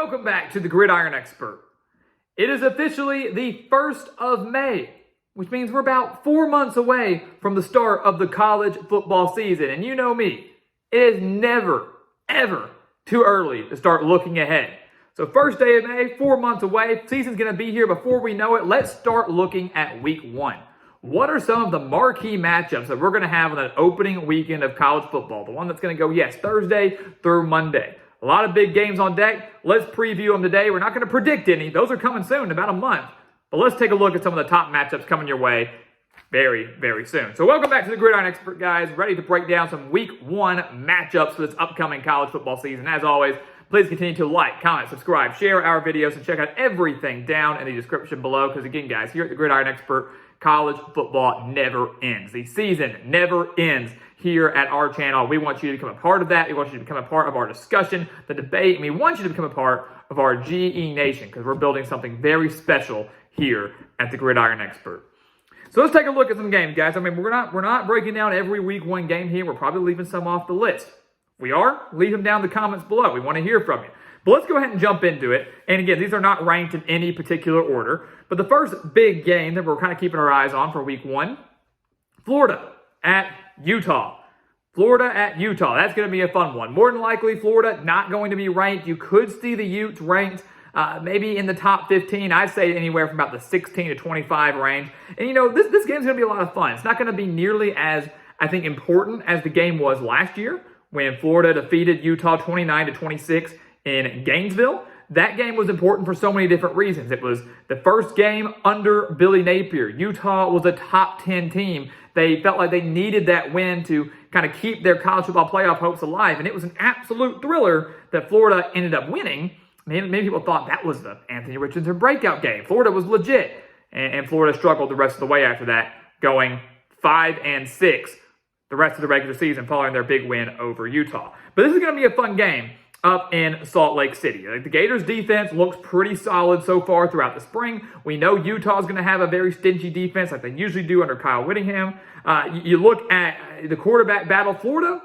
Welcome back to the Gridiron Expert. It is officially the 1st of May, which means we're about 4 months away from the start of the college football season. And you know me, it is never, ever too early to start looking ahead. So first day of May, 4 months away, season's going to be here before we know it. Let's start looking at week one. What are some of the marquee matchups that we're going to have on that opening weekend of college football? The one that's going to go, Thursday through Monday. A lot of big games on deck. Let's preview them today. We're not going to predict any. Those are coming soon, in about a month. But let's take a look at some of the top matchups coming your way very, very soon. So welcome back to the Gridiron Expert, guys. Ready to break down some week one matchups for this upcoming college football season. As always, please continue to like, comment, subscribe, share our videos, and check out everything down in the description below. Because again, guys, here at the Gridiron Expert, college football never ends. The season never ends here at our channel. We want you to become a part of that. We want you to become a part of our discussion, the debate, and we want you to become a part of our GE Nation because we're building something very special here at the Gridiron Expert. So let's take a look at some games, guys. I mean, we're not breaking down every week one game here. We're probably leaving some off the list. If we are, leave them down in the comments below. We want to hear from you. But let's go ahead and jump into it. And again, these are not ranked in any particular order. But the first big game that we're kind of keeping our eyes on for week one, Florida at Utah. Florida at Utah. That's going to be a fun one. More than likely, Florida not going to be ranked. You could see the Utes ranked maybe in the top 15. I'd say anywhere from about the 16 to 25 range. And, this game's going to be a lot of fun. It's not going to be nearly as, I think, important as the game was last year when Florida defeated Utah 29 to 26 in Gainesville. That game was important for so many different reasons. It was the first game under Billy Napier. Utah was a top 10 team. They felt like they needed that win to kind of keep their college football playoff hopes alive. And it was an absolute thriller that Florida ended up winning. Many people thought that was the Anthony Richardson breakout game. Florida was legit. And Florida struggled the rest of the way after that, going 5-6 the rest of the regular season following their big win over Utah. But this is going to be a fun game up in Salt Lake City. The Gators defense looks pretty solid so far throughout the spring. We know Utah's going to have a very stingy defense like they usually do under Kyle Whittingham. You look at the quarterback battle, Florida,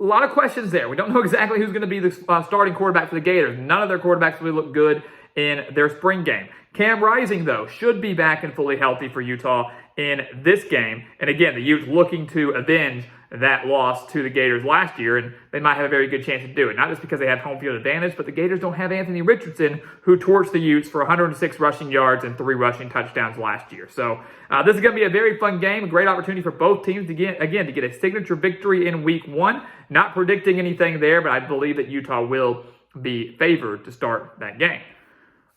a lot of questions there. We don't know exactly who's going to be the starting quarterback for the Gators. None of their quarterbacks really look good in their spring game. Cam Rising, though, should be back and fully healthy for Utah in this game. And again, the Utes looking to avenge that loss to the Gators last year, and they might have a very good chance to do it. Not just because they have home field advantage, but the Gators don't have Anthony Richardson, who torched the Utes for 106 rushing yards and 3 rushing touchdowns last year. So this is going to be a very fun game, a great opportunity for both teams to get a signature victory in week one. Not predicting anything there, but I believe that Utah will be favored to start that game.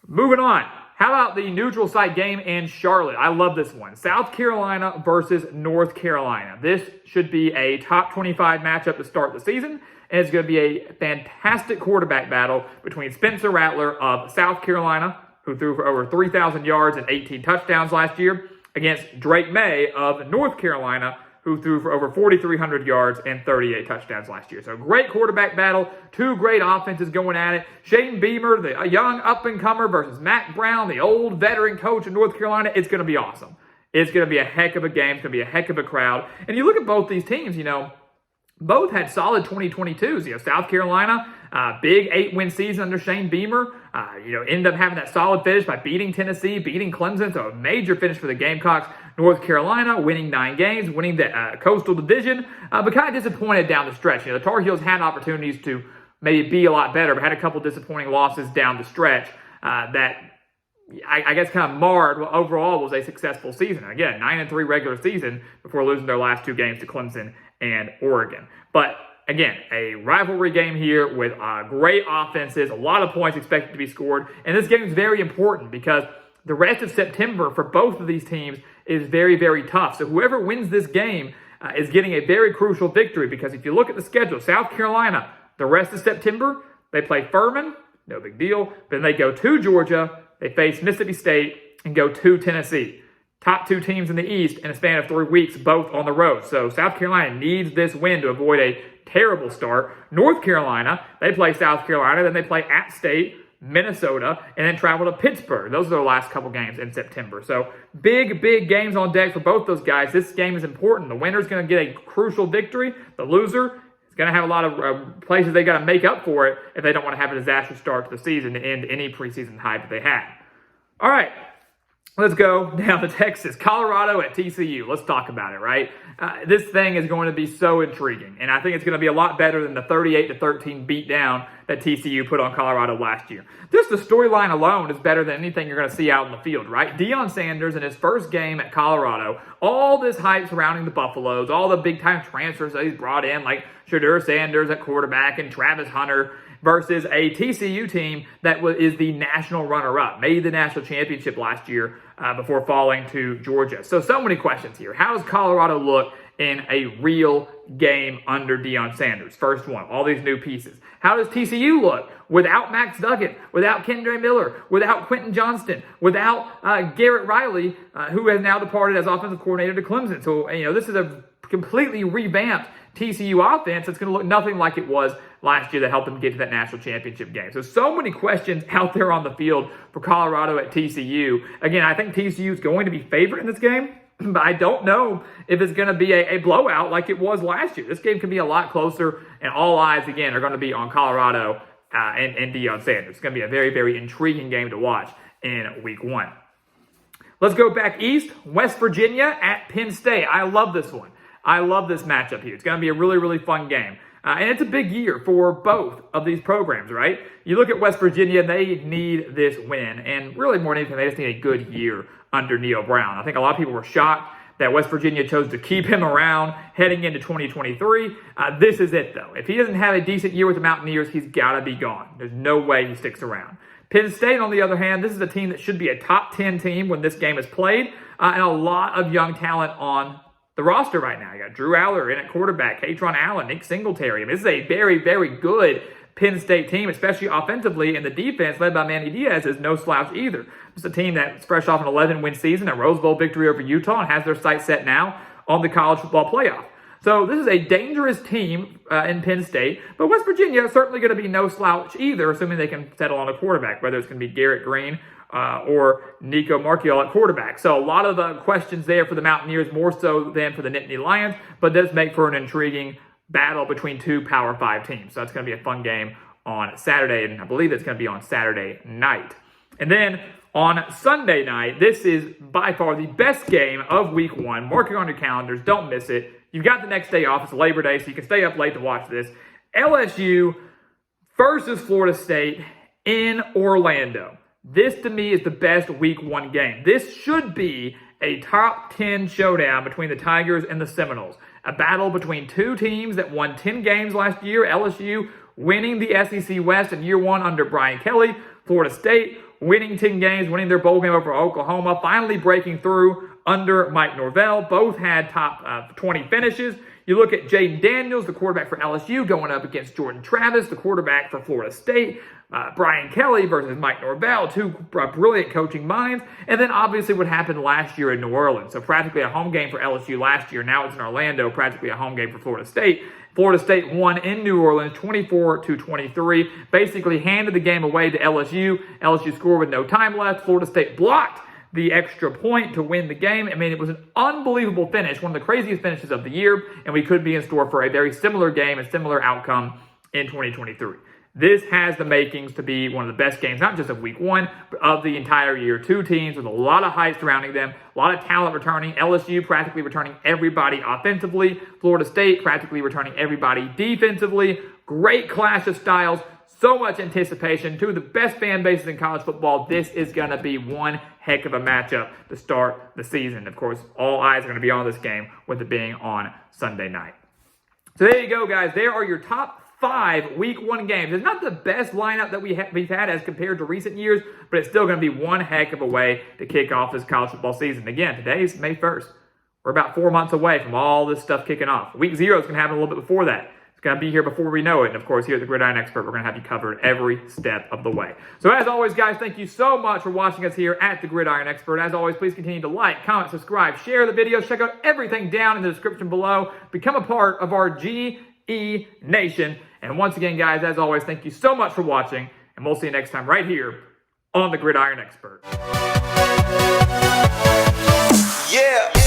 Moving on. How about the neutral site game in Charlotte? I love this one. South Carolina versus North Carolina. This should be a top 25 matchup to start the season. And it's going to be a fantastic quarterback battle between Spencer Rattler of South Carolina, who threw for over 3,000 yards and 18 touchdowns last year, against Drake May of North Carolina, who threw for over 4,300 yards and 38 touchdowns last year. So great quarterback battle, two great offenses going at it. Shane Beamer, the young up-and-comer, versus Matt Brown, the old veteran coach of North Carolina. It's going to be awesome. It's going to be a heck of a game. It's going to be a heck of a crowd. And you look at both these teams, both had solid 2022s. South Carolina, big 8-win season under Shane Beamer. Ended up having that solid finish by beating Tennessee, beating Clemson. So a major finish for the Gamecocks. North Carolina winning 9 games, winning the Coastal Division, but kind of disappointed down the stretch. The Tar Heels had opportunities to maybe be a lot better, but had a couple disappointing losses down the stretch that I guess kind of marred what overall was a successful season. Again, 9-3 regular season before losing their last 2 games to Clemson and Oregon. But again, a rivalry game here with great offenses, a lot of points expected to be scored. And this game is very important because the rest of September for both of these teams is very, very tough. So whoever wins this game is getting a very crucial victory because if you look at the schedule, South Carolina, the rest of September, they play Furman, no big deal. Then they go to Georgia, they face Mississippi State, and go to Tennessee. Top 2 teams in the East in a span of 3 weeks, both on the road. So South Carolina needs this win to avoid a terrible start. North Carolina, they play South Carolina, then they play App State, Minnesota, and then travel to Pittsburgh. Those are their last couple games in September. So big games on deck for both those guys. This game is important. The winner's going to get a crucial victory. The loser going to have a lot of places they got to make up for it if they don't want to have a disastrous start to the season to end any preseason hype that they had. All right, let's go down to Texas. Colorado at TCU. Let's talk about it, right? This thing is going to be so intriguing, and I think it's going to be a lot better than the 38-13 beatdown that TCU put on Colorado last year. Just the storyline alone is better than anything you're going to see out in the field, right? Deion Sanders in his first game at Colorado, all this hype surrounding the Buffaloes, all the big-time transfers that he's brought in, like Shedeur Sanders at quarterback and Travis Hunter, versus a TCU team that is the national runner-up, made the national championship last year before falling to Georgia. So many questions here. How does Colorado look in a real game under Deion Sanders? First one, all these new pieces. How does TCU look without Max Duggan, without Kendre Miller, without Quentin Johnston, without Garrett Riley, who has now departed as offensive coordinator to Clemson? So, this is a completely revamped TCU offense that's going to look nothing like it was last year that helped them get to that national championship game. So many questions out there on the field for Colorado at TCU. Again, I think TCU is going to be favored in this game, but I don't know if it's going to be a blowout like it was last year. This game can be a lot closer, and all eyes, again, are going to be on Colorado and Deion Sanders. It's going to be a very, very intriguing game to watch in week one. Let's go back east. West Virginia at Penn State. I love this one. I love this matchup here. It's going to be a really, really fun game. And it's a big year for both of these programs, right? You look at West Virginia, they need this win. And really more than anything, they just need a good year under Neil Brown. I think a lot of people were shocked that West Virginia chose to keep him around heading into 2023. This is it, though. If he doesn't have a decent year with the Mountaineers, he's got to be gone. There's no way he sticks around. Penn State, on the other hand, this is a team that should be a top 10 team when this game is played. And a lot of young talent on the roster right now. You got Drew Aller in at quarterback, Katron Allen, Nick Singletary. This is a very, very good Penn State team, especially offensively, and the defense led by Manny Diaz is no slouch either. It's a team that's fresh off an 11-win season, a Rose Bowl victory over Utah, and has their sights set now on the college football playoff. So this is a dangerous team in Penn State, but West Virginia is certainly going to be no slouch either, assuming they can settle on a quarterback, whether it's going to be Garrett Green or Nico Marchiol at quarterback. So a lot of questions there for the Mountaineers, more so than for the Nittany Lions, but does make for an intriguing battle between two Power 5 teams. So that's going to be a fun game on Saturday, and I believe it's going to be on Saturday night. And then on Sunday night, this is by far the best game of week one. Mark it on your calendars. Don't miss it. You've got the next day off. It's Labor Day, so you can stay up late to watch this. LSU versus Florida State in Orlando. This, to me, is the best week one game. This should be a top 10 showdown between the Tigers and the Seminoles. A battle between two teams that won 10 games last year. LSU winning the SEC West in year one under Brian Kelly. Florida State winning 10 games, winning their bowl game over Oklahoma, finally breaking through under Mike Norvell. Both had top 20 finishes. You look at Jaden Daniels, the quarterback for LSU, going up against Jordan Travis, the quarterback for Florida State. Brian Kelly versus Mike Norvell, two brilliant coaching minds. And then obviously what happened last year in New Orleans. So practically a home game for LSU last year. Now it's in Orlando, practically a home game for Florida State. Florida State won in New Orleans 24-23. Basically handed the game away to LSU. LSU scored with no time left. Florida State blocked the extra point to win the game. I mean, it was an unbelievable finish, one of the craziest finishes of the year, and we could be in store for a very similar game and similar outcome in 2023. This has the makings to be one of the best games, not just of week one, but of the entire year. Two teams with a lot of hype surrounding them, a lot of talent returning. LSU practically returning everybody offensively. Florida State practically returning everybody defensively. Great clash of styles. So much anticipation. Two of the best fan bases in college football. This is going to be one heck of a matchup to start the season. Of course, all eyes are going to be on this game with it being on Sunday night. So there you go, guys. There are your top 5 week one games. It's not the best lineup that we've had as compared to recent years, but it's still going to be one heck of a way to kick off this college football season. Again, today's May 1st. We're about 4 months away from all this stuff kicking off. Week 0 is going to happen a little bit before that. It's going to be here before we know it. And of course, here at the Gridiron Expert, we're going to have you covered every step of the way. So as always, guys, thank you so much for watching us here at the Gridiron Expert. As always, please continue to like, comment, subscribe, share the videos. Check out everything down in the description below. Become a part of our GE Nation. And once again, guys, as always, thank you so much for watching. And we'll see you next time right here on the Gridiron Expert. Yeah.